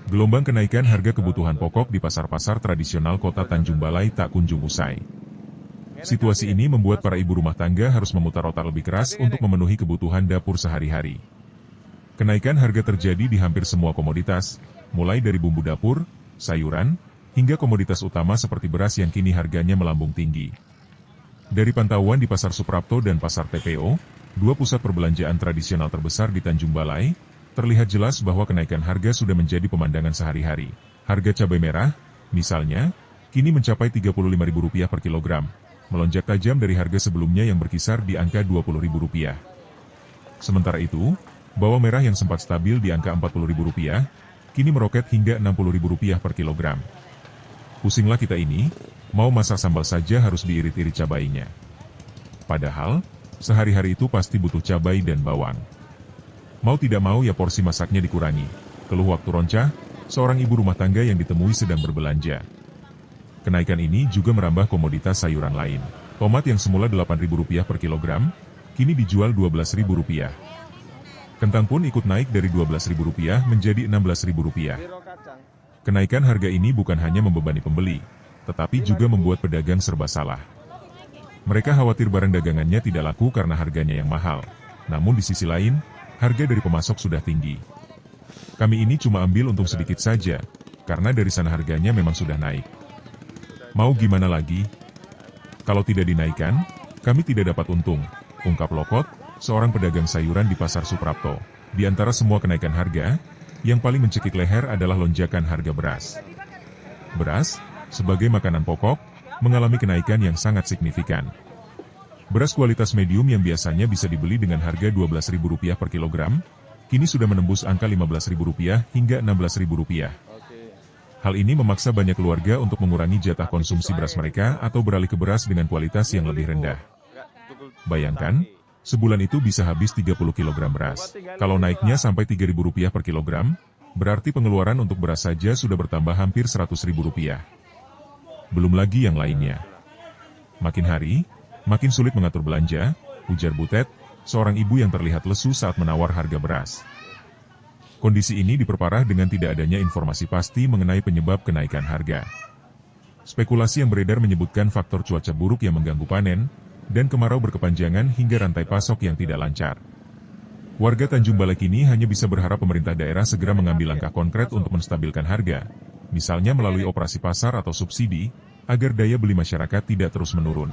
Gelombang kenaikan harga kebutuhan pokok di pasar-pasar tradisional kota Tanjung Balai tak kunjung usai. Situasi ini membuat para ibu rumah tangga harus memutar otak lebih keras untuk memenuhi kebutuhan dapur sehari-hari. Kenaikan harga terjadi di hampir semua komoditas, mulai dari bumbu dapur, sayuran, hingga komoditas utama seperti beras yang kini harganya melambung tinggi. Dari pantauan di Pasar Suprapto dan Pasar TPO, dua pusat perbelanjaan tradisional terbesar di Tanjung Balai, terlihat jelas bahwa kenaikan harga sudah menjadi pemandangan sehari-hari. Harga cabai merah, misalnya, kini mencapai Rp35.000 per kilogram, melonjak tajam dari harga sebelumnya yang berkisar di angka Rp20.000. Sementara itu, bawang merah yang sempat stabil di angka Rp40.000, kini meroket hingga Rp60.000 per kilogram. Pusinglah kita ini, mau masak sambal saja harus diirit-irit cabainya. Padahal, sehari-hari itu pasti butuh cabai dan bawang. Mau tidak mau ya porsi masaknya dikurangi. Keluh waktu Roncah, seorang ibu rumah tangga yang ditemui sedang berbelanja. Kenaikan ini juga merambah komoditas sayuran lain. Tomat yang semula Rp8.000 per kilogram, kini dijual Rp12.000. Kentang pun ikut naik dari Rp12.000 menjadi Rp16.000. Kenaikan harga ini bukan hanya membebani pembeli, tetapi juga membuat pedagang serba salah. Mereka khawatir barang dagangannya tidak laku karena harganya yang mahal. Namun di sisi lain, harga dari pemasok sudah tinggi. Kami ini cuma ambil untung sedikit saja, karena dari sana harganya memang sudah naik. Mau gimana lagi? Kalau tidak dinaikkan, kami tidak dapat untung, ungkap Lokot, seorang pedagang sayuran di Pasar Suprapto. Di antara semua kenaikan harga, yang paling mencekik leher adalah lonjakan harga beras. Beras, sebagai makanan pokok, mengalami kenaikan yang sangat signifikan. Beras kualitas medium yang biasanya bisa dibeli dengan harga Rp12.000 per kilogram, kini sudah menembus angka Rp15.000 hingga Rp16.000. Hal ini memaksa banyak keluarga untuk mengurangi jatah konsumsi beras mereka atau beralih ke beras dengan kualitas yang lebih rendah. Bayangkan, sebulan itu bisa habis 30 kg beras. Kalau naiknya sampai Rp3.000 per kilogram, berarti pengeluaran untuk beras saja sudah bertambah hampir Rp100.000. Belum lagi yang lainnya. Makin hari, makin sulit mengatur belanja, ujar Butet, seorang ibu yang terlihat lesu saat menawar harga beras. Kondisi ini diperparah dengan tidak adanya informasi pasti mengenai penyebab kenaikan harga. Spekulasi yang beredar menyebutkan faktor cuaca buruk yang mengganggu panen, dan kemarau berkepanjangan hingga rantai pasok yang tidak lancar. Warga Tanjung Balai kini hanya bisa berharap pemerintah daerah segera mengambil langkah konkret untuk menstabilkan harga, misalnya melalui operasi pasar atau subsidi, agar daya beli masyarakat tidak terus menurun.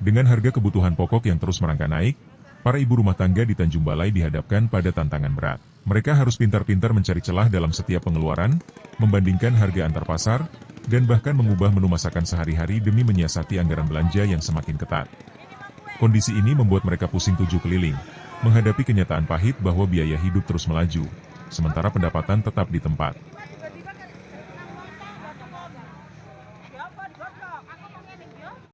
Dengan harga kebutuhan pokok yang terus merangkak naik, para ibu rumah tangga di Tanjung Balai dihadapkan pada tantangan berat. Mereka harus pintar-pintar mencari celah dalam setiap pengeluaran, membandingkan harga antar pasar, dan bahkan mengubah menu masakan sehari-hari demi menyiasati anggaran belanja yang semakin ketat. Kondisi ini membuat mereka pusing tujuh keliling, menghadapi kenyataan pahit bahwa biaya hidup terus melaju, sementara pendapatan tetap di tempat.